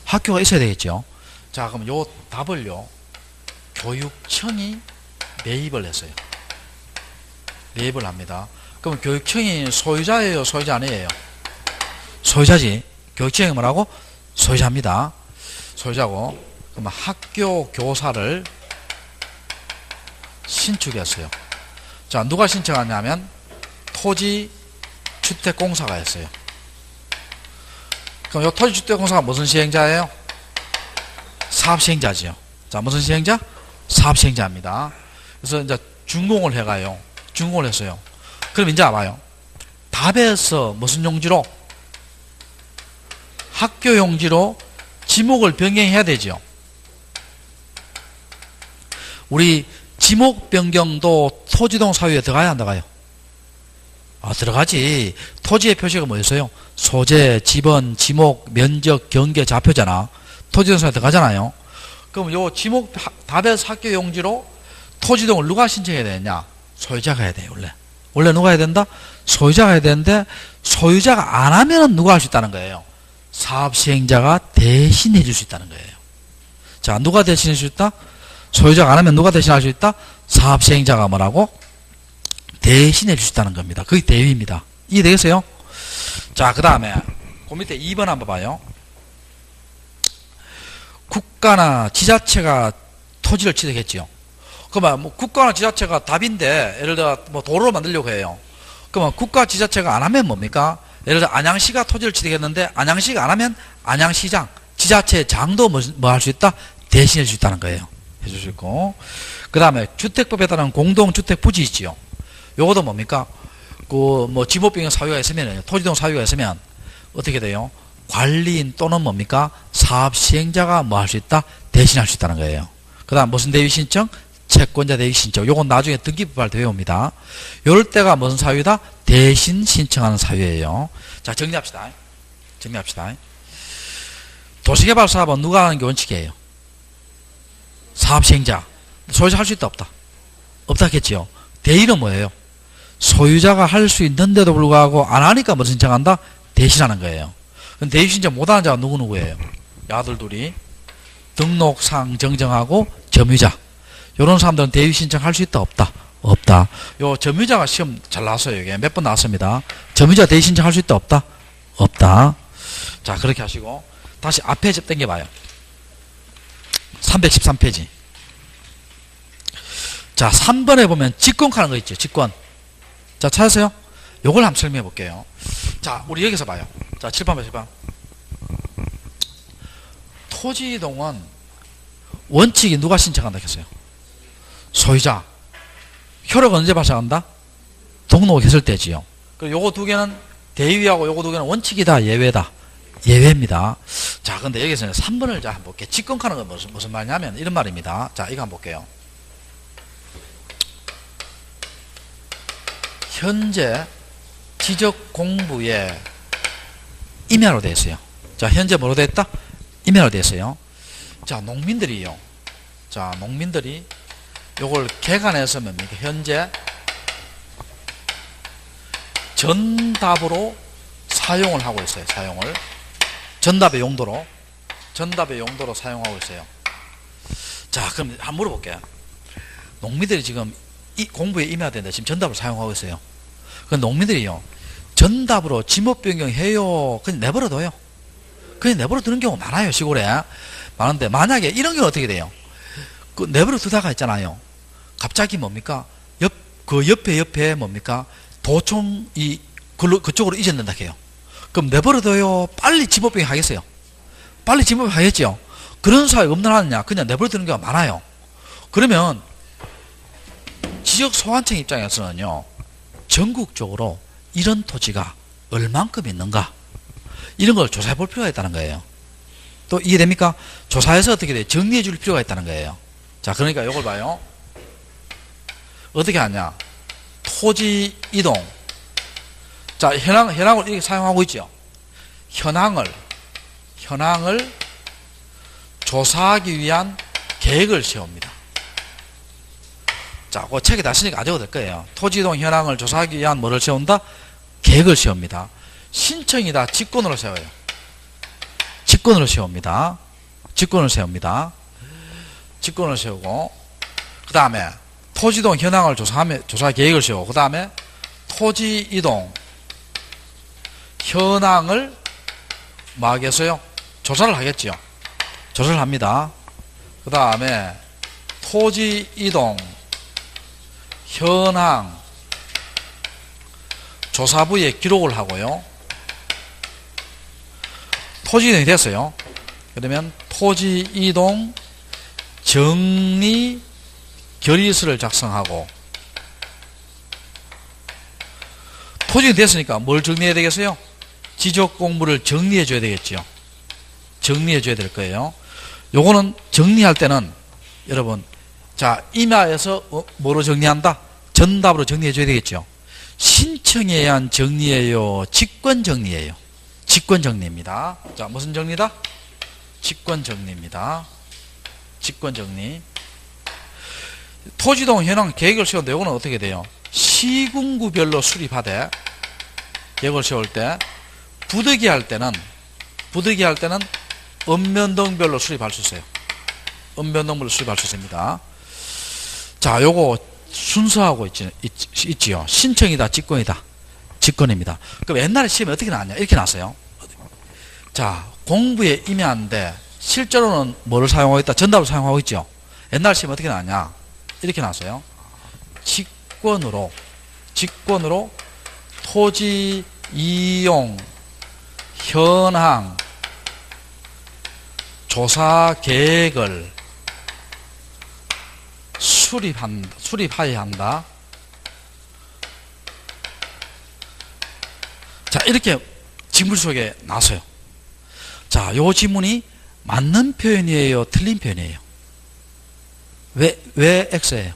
학교가 있어야 되겠죠. 자, 그럼 요 답을요, 교육청이 매입을 했어요. 매입을 합니다. 그럼 교육청이 소유자예요? 소유자 아니에요? 소유자지. 교육청이 뭐라고? 소유자입니다. 소유자고. 그럼 학교 교사를 신축했어요. 자, 누가 신청하냐면 토지주택공사가 했어요. 그럼 이 토지주택공사가 무슨 시행자예요? 사업시행자지요. 자, 무슨 시행자? 사업시행자입니다. 그래서 이제 준공을 해가요. 준공을 했어요. 그럼 이제 봐요. 답에서 무슨 용지로? 학교 용지로 지목을 변경해야 되죠. 우리 지목 변경도 토지동 사유에 들어가야 안 들어가요? 아, 들어가지. 토지의 표시가 뭐였어요? 소재, 지번, 지목, 면적, 경계, 좌표잖아. 토지동 사유에 들어가잖아요. 그럼 요 지목 답에서 학교 용지로 토지동을 누가 신청해야 되느냐? 소유자가 해야 돼요, 원래. 원래 누가 해야 된다? 소유자가 해야 되는데, 소유자가 안 하면은 누가 할 수 있다는 거예요? 사업시행자가 대신 해줄 수 있다는 거예요. 자, 누가 대신 해줄 수 있다? 소유자가 안 하면 누가 대신 할 수 있다? 사업시행자가 뭐라고? 대신 해줄 수 있다는 겁니다. 그게 대위입니다. 이해되겠어요? 자, 그 다음에, 그 밑에 2번 한번 봐요. 국가나 지자체가 토지를 취득했지요. 그러면 뭐 국가나 지자체가 답인데, 예를 들어 뭐 도로를 만들려고 해요. 그러면 국가 지자체가 안 하면 뭡니까? 예를 들어 안양시가 토지를 취득했는데 안양시가 안 하면 안양시장, 지자체장도 뭐 할 수 있다? 대신해 줄 수 있다는 거예요. 해줄 수 있고. 그 다음에 주택법에 따른 공동주택 부지 있지요. 요것도 뭡니까? 그 뭐 지목변경 사유가 있으면, 토지동 사유가 있으면 어떻게 돼요? 관리인 또는 뭡니까? 사업시행자가 뭐 할 수 있다? 대신할 수 있다는 거예요. 그 다음 무슨 대위 신청? 채권자 대위 신청. 요건 나중에 등기부할 때 외웁니다. 요럴 때가 무슨 사유다? 대신 신청하는 사유예요. 자, 정리합시다. 정리합시다. 도시개발 사업은 누가 하는 게 원칙이에요? 사업시행자. 소유자 할 수 있다 없다? 없다 했겠지요. 대위는 뭐예요? 소유자가 할 수 있는데도 불구하고 안 하니까 뭐 신청한다? 대신하는 거예요. 그럼 대위 신청 못하는 자가 누구예요? 야들 둘이 등록상 정정하고 점유자. 요런 사람들은 대위 신청할 수 있다 없다? 없다. 요 점유자가 시험 잘 나왔어요. 이게 몇 번 나왔습니다. 점유자 대위 신청할 수 있다 없다? 없다. 자, 그렇게 하시고 다시 앞에 좀 당겨봐요. 313페이지. 자, 3번에 보면 직권하는 거 있죠. 직권. 자, 찾으세요. 요걸 한번 설명해 볼게요. 자, 우리 여기서 봐요. 자, 7번 7번. 토지이동은 원칙이 누가 신청한다 했어요? 소유자. 효력은 언제 발생한다? 등록했을 때지요. 그리고 요거 두 개는 대위하고 요거 두 개는 원칙이다, 예외다? 예외입니다. 자, 근데 여기서는 3번을 자, 한번 볼게요. 직권하는 건 무슨 말이냐면 이런 말입니다. 자, 이거 한번 볼게요. 현재 지적 공부에 임야로 되어 있어요. 자, 현재 뭐로 되어 있다? 임야로 되어 있어요. 자, 농민들이요. 자, 농민들이 요걸 개간해서 뭡니까? 현재 전답으로 사용을 하고 있어요. 사용을. 전답의 용도로 사용하고 있어요. 자, 그럼 한번 물어볼게요. 농민들이 지금 이 공부에 임해야 되는데 지금 전답을 사용하고 있어요. 그 농민들이요, 전답으로 지목 변경해요. 그냥 내버려둬요. 그냥 내버려두는 경우 많아요. 시골에 많은데, 만약에 이런 경우 어떻게 돼요? 그 내버려두다가 있잖아요. 갑자기 뭡니까? 그 옆에 뭡니까? 도청이 그쪽으로 이전된다 해요. 그럼 내버려둬요? 빨리 지목 변경 하겠어요? 빨리 지목 변경 하겠죠? 그런 사람이 없는 하느냐? 그냥 내버려두는 경우가 많아요. 그러면 지역 소환청 입장에서는요, 전국적으로 이런 토지가 얼만큼 있는가, 이런 걸 조사해 볼 필요가 있다는 거예요. 또 이해됩니까? 조사해서 어떻게 돼요? 정리해 줄 필요가 있다는 거예요. 자, 그러니까 이걸 봐요. 어떻게 하냐? 토지 이동. 자, 현황을 이렇게 사용하고 있죠. 현황을 조사하기 위한 계획을 세웁니다. 자, 그 책에 다 쓰니까 안 적어도 될 거예요. 토지 이동 현황을 조사하기 위한 뭐를 세운다? 계획을 세웁니다. 신청이다. 직권으로 세워요. 직권으로 세웁니다. 직권을 세웁니다. 직권을 세우고, 그 다음에 토지 이동 현황을 조사 계획을 세우고, 그 다음에 토지 이동 현황을 뭐 하겠어요? 조사를 하겠죠. 조사를 합니다. 그 다음에 토지 이동 현황 조사부에 기록을 하고요. 토지 이동이 됐어요. 그러면 토지 이동 정리 결의서를 작성하고, 토지 이동이 됐으니까 뭘 정리해야 되겠어요? 지적 공부를 정리해 줘야 되겠죠. 정리해 줘야 될 거예요. 요거는 정리할 때는 여러분, 자, 임야에서 뭐로 정리한다? 전답으로 정리해 줘야 되겠죠. 신청에 의한 정리예요? 직권 정리예요? 직권 정리입니다. 자, 무슨 정리다? 직권 정리입니다. 직권 정리. 토지동 현황 계획을 세우는데 요거는 어떻게 돼요? 시군구별로 수립하되, 계획을 세울 때 부득이 할 때는 읍면동별로 수립할 수 있어요. 읍면동별로 수립할 수 있습니다. 자, 요거 순서하고 있지요. 신청이다, 직권이다. 직권입니다. 그럼 옛날에 시험에 어떻게 나왔냐? 이렇게 나왔어요. 자, 공부에 임야인데 실제로는 뭐를 사용하고 있다? 전답을 사용하고 있죠. 옛날 시험에 어떻게 나왔냐? 이렇게 나왔어요. 직권으로 토지 이용 현황 조사 계획을 수립하여야 한다. 자, 이렇게 지문 속에 나왔어요. 자, 요 지문이 맞는 표현이에요? 틀린 표현이에요? 왜 X예요?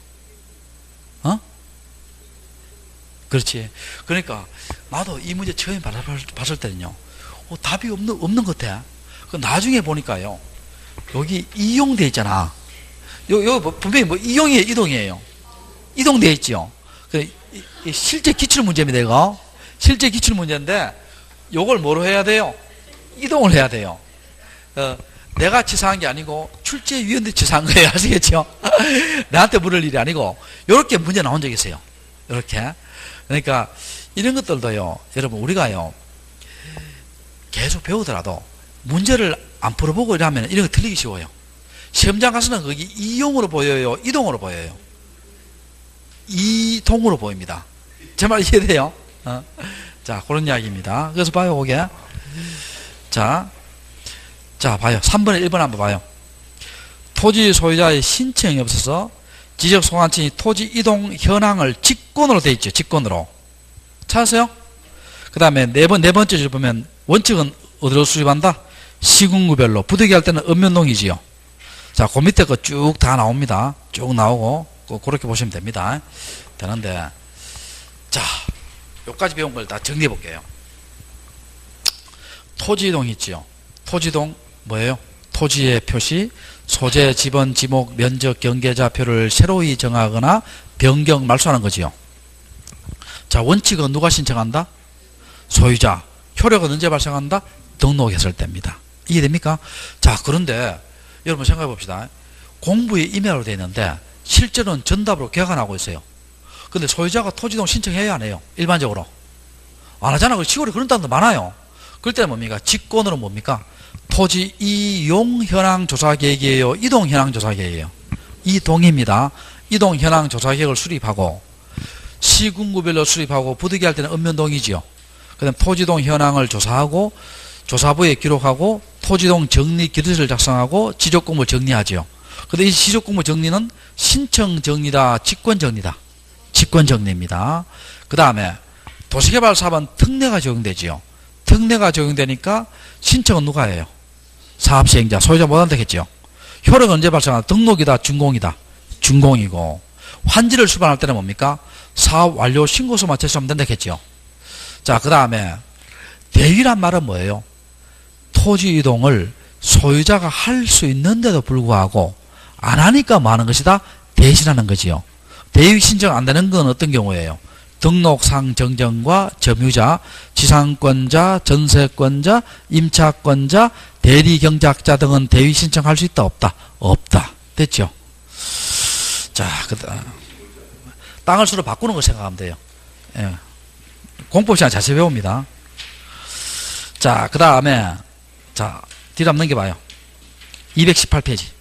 그렇지. 그러니까 나도 이 문제 처음에 봤을 때는요, 답이 없는 것 같아. 그 나중에 보니까요, 여기 이용돼 있잖아. 여기 분명히 이용이에요, 이동이에요? 이동돼 있죠. 실제 기출 문제입니다, 이거. 실제 기출 문제인데, 요걸 뭐로 해야 돼요? 이동을 해야 돼요. 내가 치사한 게 아니고, 출제위원들이 치사한 거예요. 아시겠죠? 나한테 물을 일이 아니고, 요렇게 문제 나온 적이 있어요. 요렇게. 그러니까, 이런 것들도요, 여러분, 우리가요, 계속 배우더라도, 문제를 안 풀어보고 이러면 이런 거 틀리기 쉬워요. 시험장 가서는 거기 이용으로 보여요? 이동으로 보여요? 이동으로 보입니다. 제 말 이해돼요? 자, 그런 이야기입니다. 그래서 봐요, 거기에. 자, 봐요. 3번에 1번 한번 봐요. 토지 소유자의 신청이 없어서 지적 소관청이 토지 이동 현황을 직권으로 돼 있죠. 직권으로. 찾았어요? 그 다음에 네 번째 줄 보면 원칙은 어디로 수립한다? 시군구별로. 부득이 할 때는 읍면동이지요. 자, 그 밑에 거 쭉 다 나옵니다. 쭉 나오고, 그렇게 보시면 됩니다. 되는데, 자, 여기까지 배운 걸 다 정리해 볼게요. 토지이동 있지요. 토지이동 뭐예요? 토지의 표시, 소재, 지번, 지목, 면적, 경계좌표를 새로이 정하거나 변경, 말소하는 거지요. 자, 원칙은 누가 신청한다? 소유자. 효력은 언제 발생한다? 등록했을 때입니다. 이해됩니까? 자, 그런데 여러분 생각해 봅시다. 공부에 임야로 되어 있는데 실제로는 전답으로 계약안 하고 있어요. 근데 소유자가 토지이동 신청해야 안 해요? 일반적으로. 안 하잖아. 시골에 그런 땅도 많아요. 그럴 때는 뭡니까? 직권으로 뭡니까? 토지 이용 현황 조사 계획이에요? 이동 현황 조사 계획이에요? 이동입니다. 이동 현황 조사 계획을 수립하고 시군구별로 수립하고 부득이 할 때는 읍면동이지요. 그다음 토지동 현황을 조사하고 조사부에 기록하고 토지동 정리 기록서를 작성하고 지적공부 정리하지요. 근데 이 지적공부 정리는 신청 정리다, 직권 정리다. 직권 정리입니다. 그 다음에 도시개발사업은 특례가 적용되지요. 특례가 적용되니까 신청은 누가 해요? 사업시행자, 소유자 못 한다겠죠. 효력은 언제 발생하나? 등록이다, 준공이다. 준공이고 환지를 수반할 때는 뭡니까? 사업 완료 신고서만 제출하면 된다겠죠. 자, 그 다음에 대위란 말은 뭐예요? 토지 이동을 소유자가 할 수 있는데도 불구하고 안 하니까 뭐 하는 것이다? 대신하는 거지요. 대위 신청 안 되는 건 어떤 경우예요? 등록상 정정과 점유자, 지상권자, 전세권자, 임차권자, 대리경작자 등은 대위 신청할 수 있다, 없다? 없다. 됐죠? 자, 땅을 서로 바꾸는 걸 생각하면 돼요. 예. 공법 시간 자세히 배웁니다. 자, 그 다음에, 자, 뒤로 한번 넘겨봐요. 218페이지.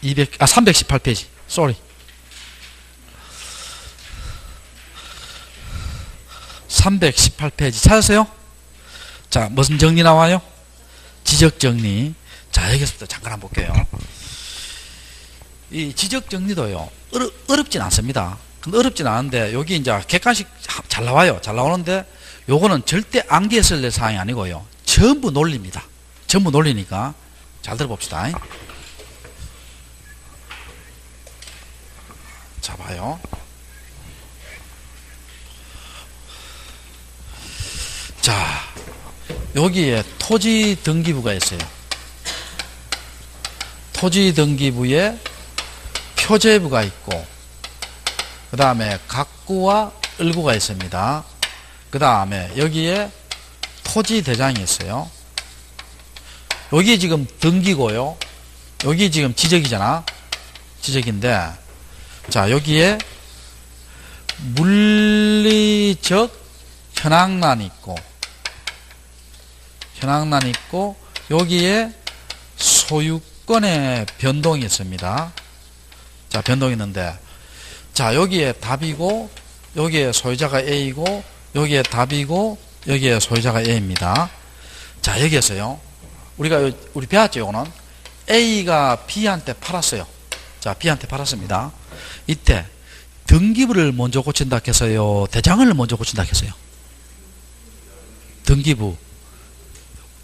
318페이지. 쏘리. 318페이지. 찾았어요? 자, 무슨 정리 나와요? 지적 정리. 자, 여기서부터 잠깐 한번 볼게요. 이 지적 정리도요, 어렵진 않습니다. 근데 어렵진 않은데, 여기 이제 객관식 잘 나와요. 잘 나오는데, 요거는 절대 암기에 쓸 사항이 아니고요. 전부 논리입니다. 전부 논리니까. 잘 들어봅시다. 자, 봐요. 자, 여기에 토지 등기부가 있어요. 토지 등기부에 표제부가 있고, 그 다음에 각구와 을구가 있습니다. 그 다음에 여기에 토지 대장이 있어요. 여기 지금 등기고요. 여기 지금 지적이잖아. 지적인데, 자, 여기에 물리적 현황란이 있고, 여기에 소유권의 변동이 있습니다. 자, 변동이 있는데, 자, 여기에 답이고, 여기에 소유자가 A이고, 여기에 답이고, 여기에 소유자가 A입니다. 자, 여기에서요. 우리 배웠죠, 이거는? A가 B한테 팔았어요. 자, B한테 팔았습니다. 이때, 등기부를 먼저 고친다 해서요, 대장을 먼저 고친다 해서요. 등기부.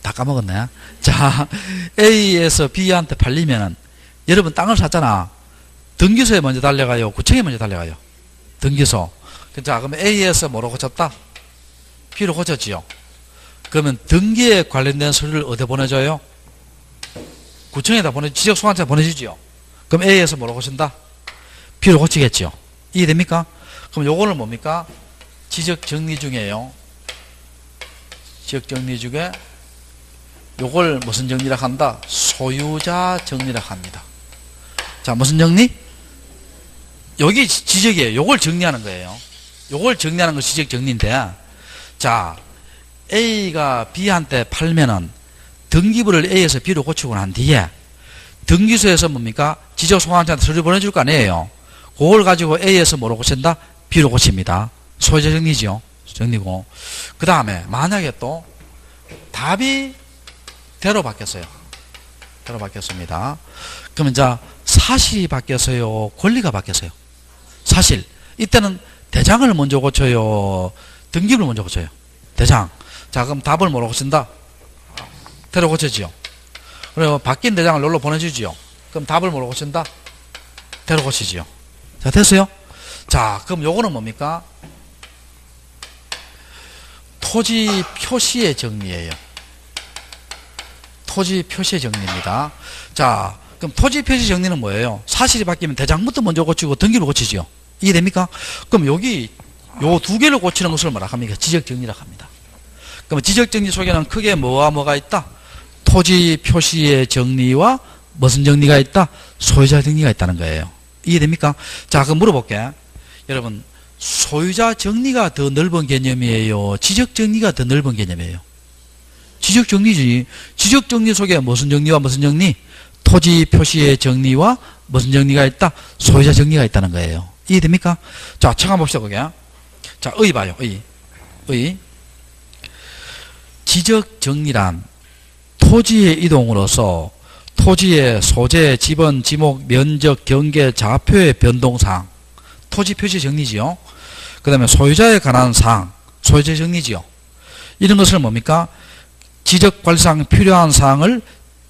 다 까먹었네. 자, A에서 B한테 팔리면은, 여러분 땅을 샀잖아. 등기소에 먼저 달려가요? 구청에 먼저 달려가요? 등기소. 자, 그러면 A에서 뭐로 고쳤다? B로 고쳤지요. 그러면 등기에 관련된 서류를 어디 보내줘요? 구청에다 지적소관청에 보내주지요. 그럼 A에서 뭐로 고친다? B로 고치겠지요. 이해됩니까? 그럼 요거는 뭡니까? 지적정리 중에요. 지적정리 중에 요걸 무슨 정리라 한다? 소유자 정리라 합니다. 자, 무슨 정리? 여기 지적이에요. 요걸 정리하는 거예요. 요걸 정리하는 거 지적 정리인데, 자, A가 B한테 팔면은 등기부를 A에서 B로 고치고 난 뒤에 등기소에서 뭡니까? 지적소관청한테 서류 보내줄 거 아니에요. 그걸 가지고 A에서 뭐로 고친다? B로 고칩니다. 소유자 정리죠. 정리고. 그 다음에 만약에 또 답이 대로 바뀌었어요. 대로 바뀌었습니다. 그러면 이제 사실이 바뀌었어요? 권리가 바뀌었어요? 사실. 이때는 대장을 먼저 고쳐요? 등기부를 먼저 고쳐요? 대장. 자, 그럼 답을 뭐로 고친다? 대로 고쳐지요. 그리고 바뀐 대장을 여기로 보내주지요. 그럼 답을 뭐로 고친다? 대로 고치지요. 자, 됐어요? 자, 그럼 요거는 뭡니까? 토지 표시의 정리예요. 토지 표시의 정리입니다. 자, 그럼 토지 표시 정리는 뭐예요? 사실이 바뀌면 대장부터 먼저 고치고 등기로 고치지요. 이해됩니까? 그럼 여기 요 두 개를 고치는 것을 뭐라 합니까? 지적정리라고 합니다. 그럼 지적정리 속에는 크게 뭐와 뭐가 있다? 토지 표시의 정리와 무슨 정리가 있다? 소유자 정리가 있다는 거예요. 이해됩니까? 자, 그럼 물어볼게. 여러분, 소유자 정리가 더 넓은 개념이에요? 지적 정리가 더 넓은 개념이에요? 지적 정리지. 지적 정리 속에 무슨 정리와 무슨 정리? 토지 표시의 정리와 무슨 정리가 있다? 소유자 정리가 있다는 거예요. 이해됩니까? 자, 책 한번 봅시다, 거기. 자, 의 봐요, 의. 지적 정리란 토지의 이동으로서 토지의 소재, 지번, 지목, 면적, 경계, 좌표의 변동사항, 토지 표시 정리지요. 그 다음에 소유자에 관한 사항, 소유자 정리지요. 이런 것을 뭡니까? 지적 관리상 필요한 사항을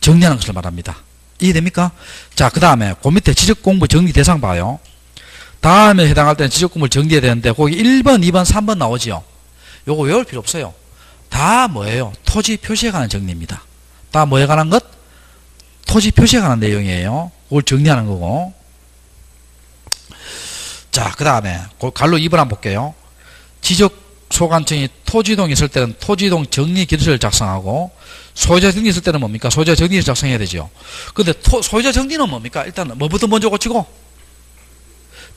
정리하는 것을 말합니다. 이해됩니까? 자, 그 다음에 그 밑에 지적공부 정리 대상 봐요. 다음에 해당할 때는 지적공부를 정리해야 되는데 거기 1번, 2번, 3번 나오지요. 요거 외울 필요 없어요. 다 뭐예요? 토지 표시에 관한 정리입니다. 다 뭐에 관한 것? 토지 표시에 관한 내용이에요. 그걸 정리하는 거고. 자, 그 다음에 갈로 2번 한번 볼게요. 지적소관청이 토지이동이 있을 때는 토지이동 정리 기록서를 작성하고, 소유자 정리 있을 때는 뭡니까? 소유자 정리를 작성해야 되죠. 근데 소유자 정리는 뭡니까? 일단 뭐부터 먼저 고치고?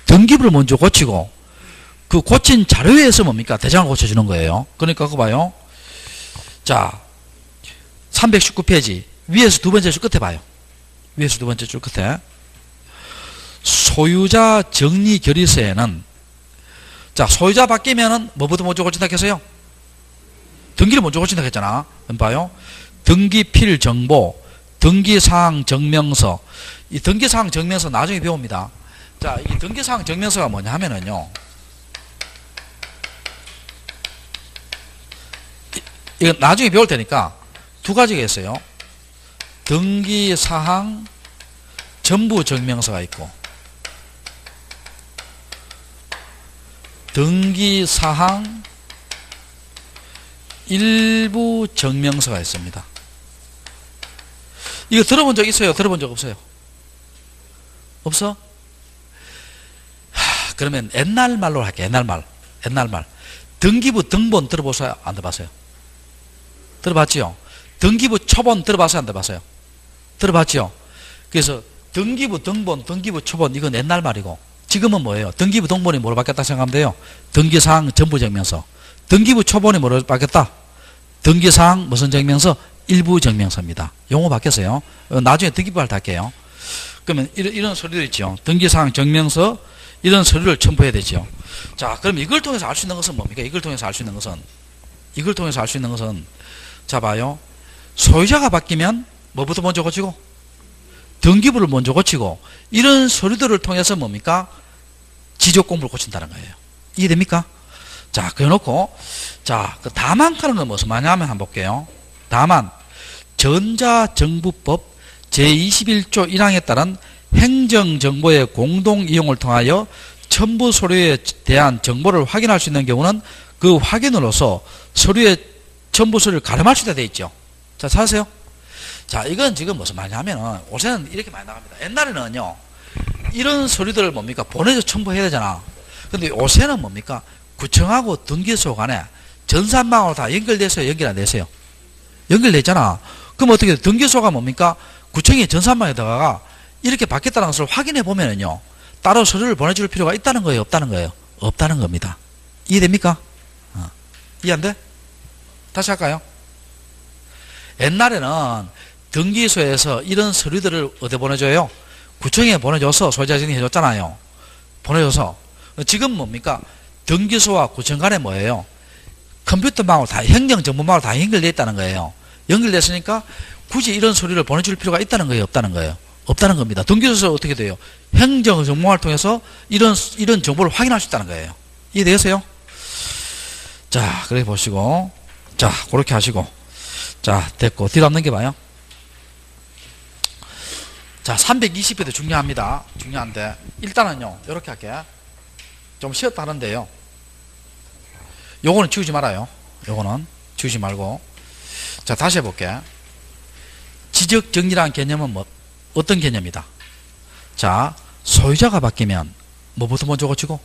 등기부를 먼저 고치고, 그 고친 자료에 의해서 뭡니까? 대장을 고쳐주는 거예요. 그러니까 그거 봐요. 자, 319페이지 위에서 두 번째 줄 끝에 봐요. 위에서 두 번째 줄 끝에 소유자 정리 결의서에는, 자, 소유자 바뀌면은 뭐부터 먼저 고친다 했어요? 등기를 먼저 고친다 했잖아. 봐요. 등기필 정보, 등기사항 증명서. 이 등기사항 증명서 나중에 배웁니다. 자, 이 등기사항 증명서가 뭐냐 하면은요, 이거 나중에 배울 테니까 두 가지가 있어요. 등기사항 전부 증명서가 있고, 등기사항 일부 증명서가 있습니다. 이거 들어본 적 있어요? 들어본 적 없어요? 없어? 그러면 옛날 말로 할게. 옛날 말. 등기부 등본 들어보세요? 안 들어봤어요? 들어봤지요? 등기부 초본 들어봤어요? 안 들어봤어요? 들어봤지요? 그래서 등기부 등본, 등기부 초본, 이건 옛날 말이고, 지금은 뭐예요? 등기부 등본이 뭐로 바뀌었다 생각하면 돼요? 등기사항 전부 증명서. 등기부 초본이 뭐로 바뀌었다? 등기사항 무슨 증명서? 일부 증명서입니다. 용어 바뀌었어요. 나중에 등기부 할 때 할게요. 그러면 이런 서류들 있죠. 등기사항 증명서, 이런 서류를 첨부해야 되죠. 자, 그럼 이걸 통해서 알 수 있는 것은 뭡니까? 이걸 통해서 알 수 있는 것은, 자, 봐요. 소유자가 바뀌면 뭐부터 먼저 고치고? 등기부를 먼저 고치고, 이런 서류들을 통해서 뭡니까? 지적공부를 고친다는 거예요. 이해됩니까? 자, 그래놓고, 자, 그 다만하는 건 무슨 말이냐면 한번 볼게요. 다만, 전자정부법 제21조 1항에 따른 행정정보의 공동이용을 통하여 첨부 서류에 대한 정보를 확인할 수 있는 경우는 그 확인으로서 서류의 첨부 서류를 가름할 수 있다 되어 있죠. 자, 찾으세요? 자, 이건 지금 무슨 말이냐면은, 요새는 이렇게 많이 나갑니다. 옛날에는요, 이런 서류들을 뭡니까? 보내서 첨부해야 되잖아. 근데 요새는 뭡니까? 구청하고 등기소 간에 전산망으로 다 연결돼서 연결 안 되세요? 연결됐잖아. 그럼 어떻게 돼? 등기소가 뭡니까? 구청이 전산망에다가 이렇게 바뀌었다는 것을 확인해 보면은요, 따로 서류를 보내줄 필요가 있다는 거예요? 없다는 거예요? 없다는 겁니다. 이해됩니까? 이해 안 돼? 다시 할까요? 옛날에는 등기소에서 이런 서류들을 어디 보내줘요? 구청에 보내줘서 소유자 정리해줬잖아요. 보내줘서. 지금 뭡니까? 등기소와 구청 간에 뭐예요? 컴퓨터망으로 다, 행정정보망으로 다 연결되어 있다는 거예요. 연결됐으니까 굳이 이런 서류를 보내줄 필요가 있다는 거예요? 없다는 거예요? 없다는 겁니다. 등기소에서 어떻게 돼요? 행정정보망을 통해서 이런 정보를 확인할 수 있다는 거예요. 이해되겠어요? 자, 그렇게 보시고, 자, 그렇게 하시고, 자, 됐고, 뒤로 한번 넘겨봐요. 자, 320회도 중요합니다. 중요한데, 일단은요, 이렇게 할게요. 좀 쉬었다 하는데요. 요거는 지우지 말아요. 요거는 지우지 말고. 자, 다시 해볼게. 지적정리라는 개념은 어떤 개념이다? 자, 소유자가 바뀌면 뭐부터 먼저 고치고?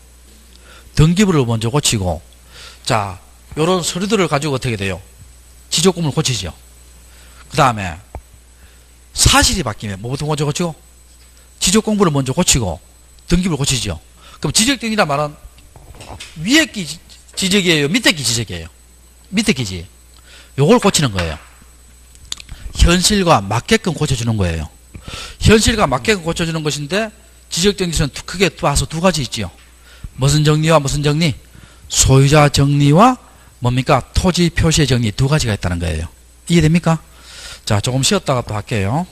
등기부를 먼저 고치고, 자, 요런 서류들을 가지고 어떻게 돼요? 지적공부를 고치죠. 그 다음에 사실이 바뀌면 뭐부터 먼저 고치고? 지적공부를 먼저 고치고 등기부를 고치죠. 그럼 지적정리란 말은 위에 끼 지적이에요? 밑에 끼 지적이에요? 밑에 끼지. 요걸 고치는 거예요. 현실과 맞게끔 고쳐주는 거예요. 현실과 맞게끔 고쳐주는 것인데 지적정리는 크게 봐서 두 가지 있지요. 무슨 정리와 무슨 정리? 소유자 정리와 뭡니까? 토지 표시의 정리 두 가지가 있다는 거예요. 이해됩니까? 자, 조금 쉬었다가 또 할게요.